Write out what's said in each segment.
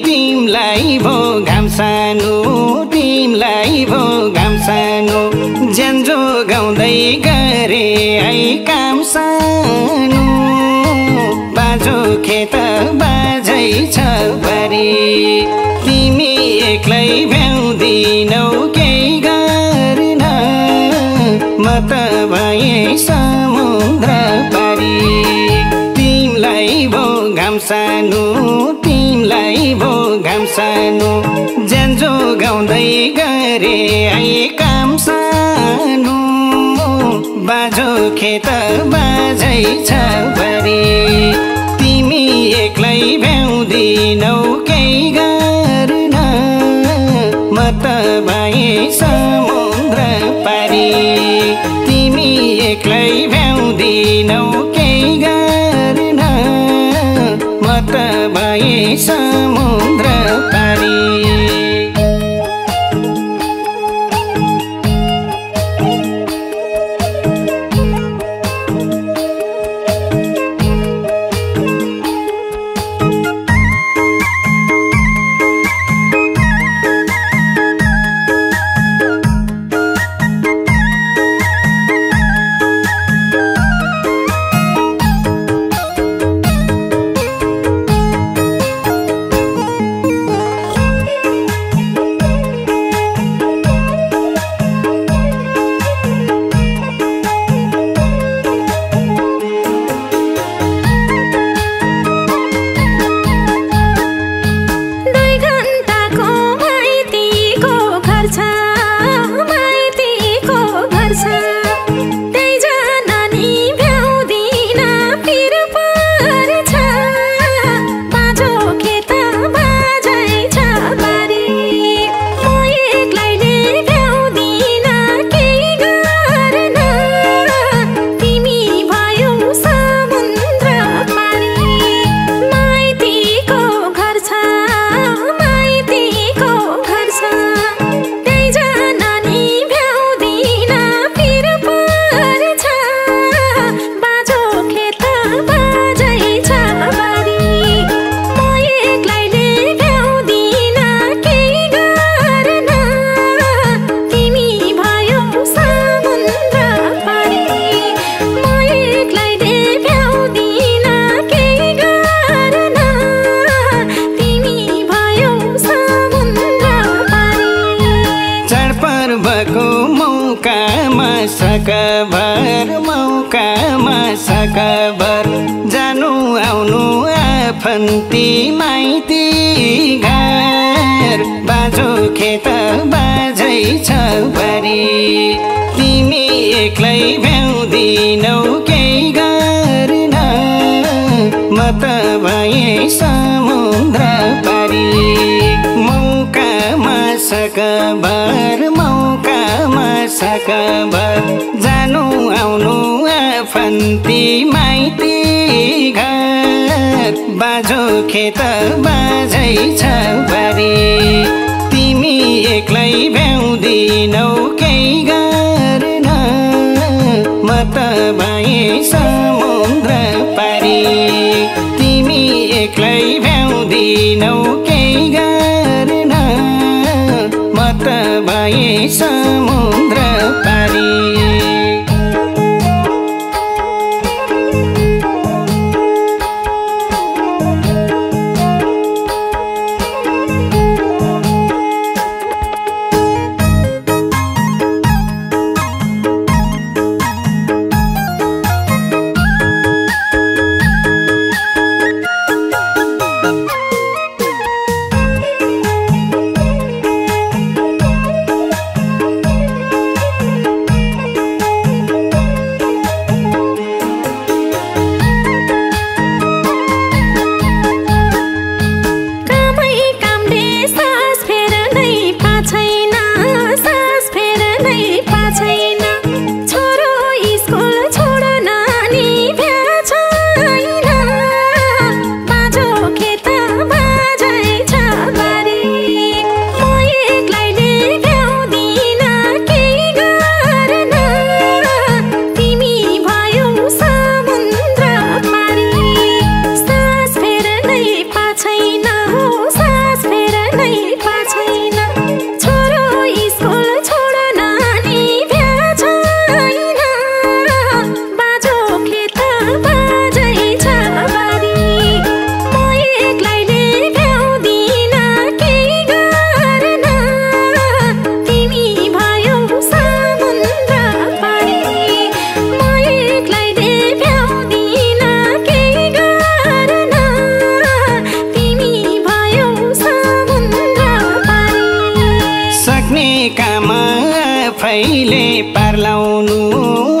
तिमलाई भो घाम सानो तिमलाई भो घाम सानो ज्यान्जो गाउँदै गरे है काम सानो बाजो खेत बाजै छ भरी तिमी एक्लै भ्याउँदिनौ केही गर्न म त भए समुद्र पारी तिमलाई भो घाम सानो तिमलाई भो घाम सानो ज्यान्जो गाउँदै गरे है काम सानो बाजो खेत बाजै छ भरी तिमी एक्लै भ्याउँदिनौ केही गर्न म त भए समुद्र पारी तिमी एक्लै भ्याउँदिनौ केही गर्न म त भए समुद्र पारी मौकामा सकभर जानु आउनु आफन्ती माइती घर बाजो खेत बाजै छ भरी तिमी एक्लै भ्याउँदिनौ केही गर्न म त भए समुद्र पारी मौकामा सकभर मौकामा सकभर जानु आउनु आफन्ती माइती घर बाजो खेत बाजै छ बारी तिमी एक्लै भ्याउँदिनौ केही गर्न म त भए समुद्र पारी तिमी एक्लै भ्याउँदिनौ केही गर्न म त भए समुद्र पारी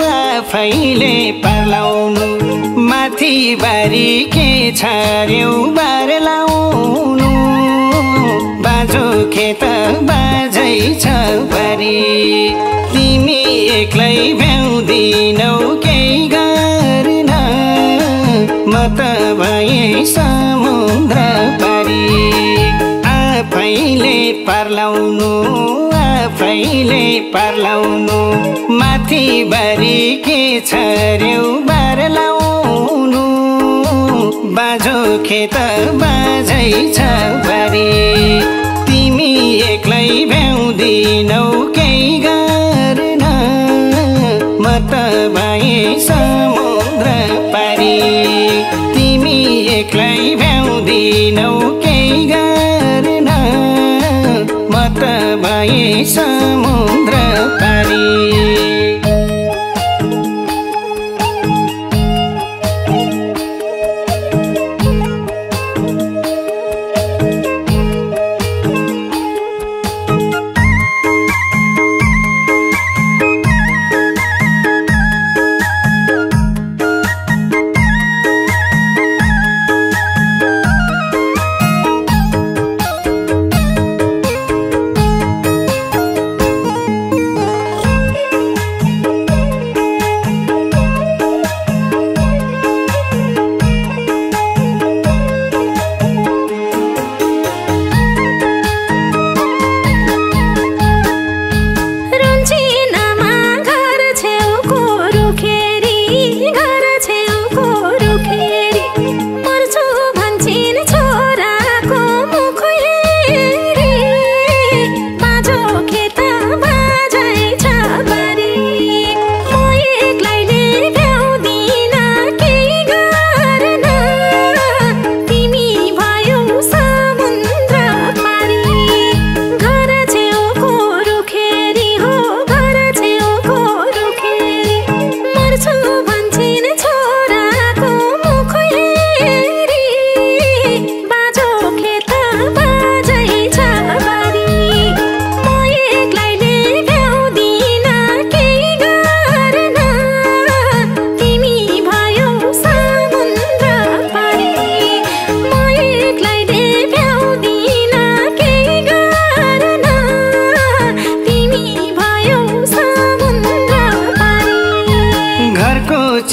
आफैले पर्लाउनु माथि बारी के छर्यौ बार लाउनु बाजो खेत बाजै छ बारी तिमी एक्लै भ्याउँदिनौ केही गर्न म त भए समुद्र पारी आफैले पर्लाउनु आफैले पर्लाउनु माथि बारी के छर्यौ बार लाउनु बाजो खेत बाजै छ बारी तिमी एक्लै भ्याउँदिनौ केही गर्न म त भए समुद्र पारी तिमी एक्लै भ्याउँदिनौ केही गर्न म त भए समुद्र पारी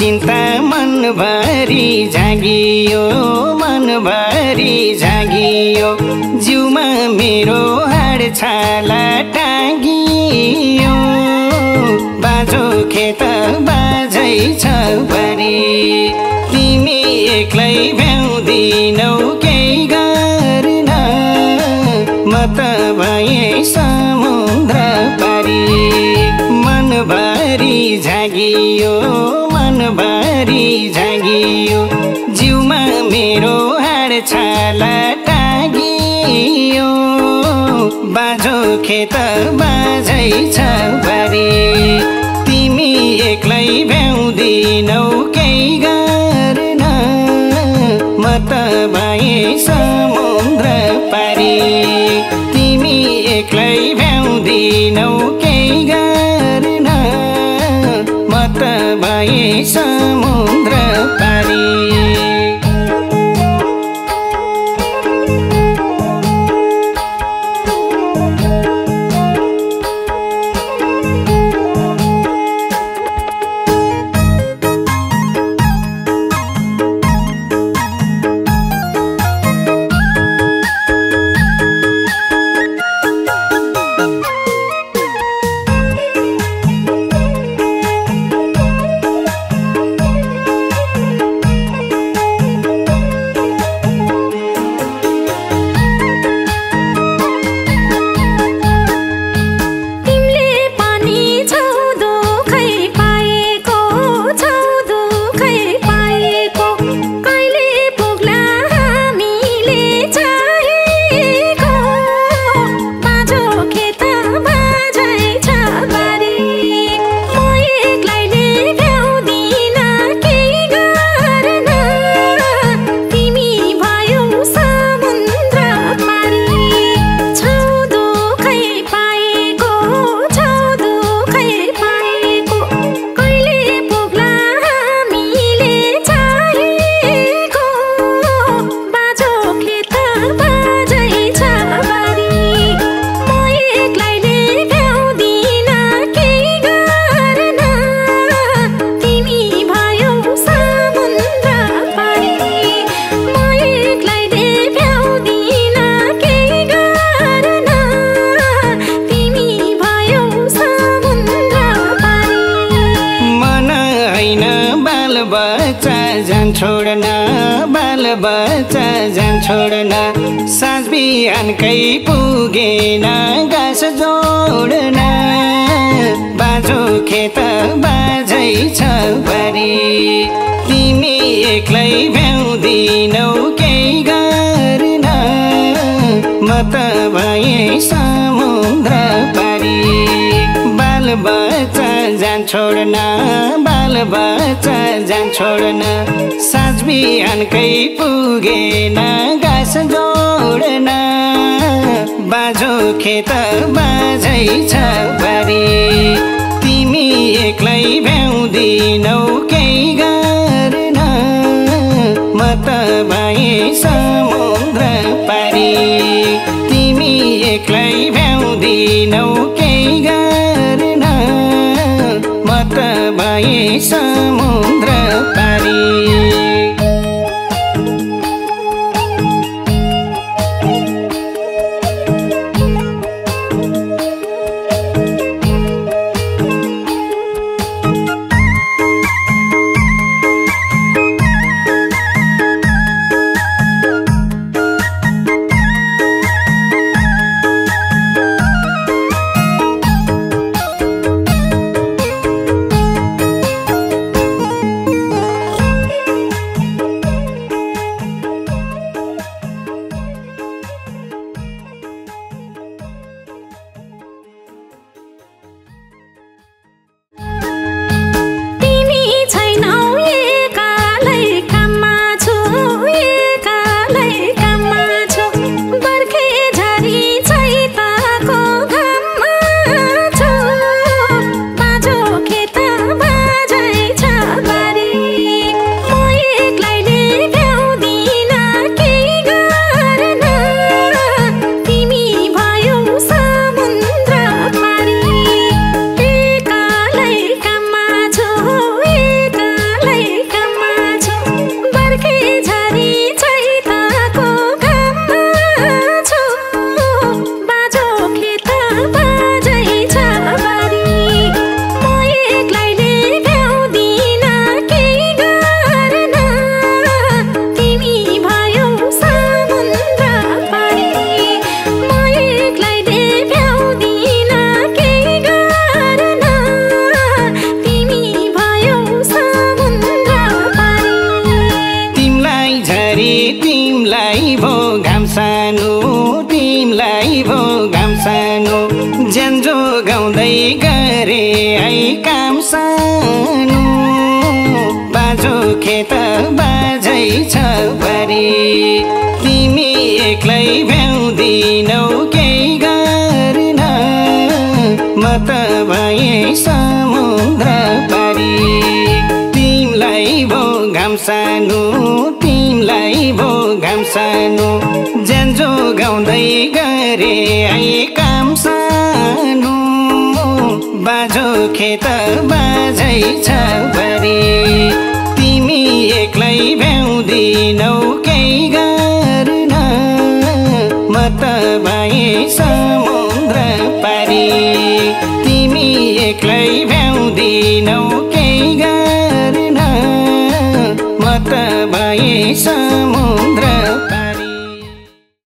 चिन्ता मनभरि जागियो मनभरि जागियो जिउमा मेरो हाडछाला टाँगियो बाजो खेत बाजै छ भरि तिमी एक्लै भ्याउँदिनौ केही गर्न म त भएँ समुद्र पारी मनभरि जागियो मनभरि जागियो जिउमा मेरो हाडछाला टाँगियो बाजो खेत बाजै छ भरि तिमी एक्लै भ्याउँदिनौ केही गर्न म त भएँ समुद्र पारी तिमी एक्लै भ्याउँदिनौ केही गर्न म त भएँ समुद्र पारी छोड्न बाल बच्चा जान छोड्न साँझ बिहानकै पुगेन घाँस जोड्न बाजो खेत बाजै छ भरि तिमी एक्लै भ्याउँदिनौ केही गर्न म त भएँ समुद्र पारी बाल बच्चा जान छोड्न बाल बच्चा जान छोड्न साँझ बिहानकै पुगेन घाँस जोड्न बाजो खेत बाजै छ भरि तिमी एक्लै भ्याउँदिनौ केही गर्न म त भएँ समुद्र पारी तिमी एक्लै भ्याउँदिनौ केही गर्न म त भएँ समुद्र पारी खेत बाझै छ भरी तिमी एक्लै भ्याउँदिनौ केही गर्न म त भएँ समुद्र पारी तिमीलाई भो घाम सानो तिमीलाई भो घाम सानो ज्यान जोगाउँदै गरे आए काम सानो बाझो खेत बाझै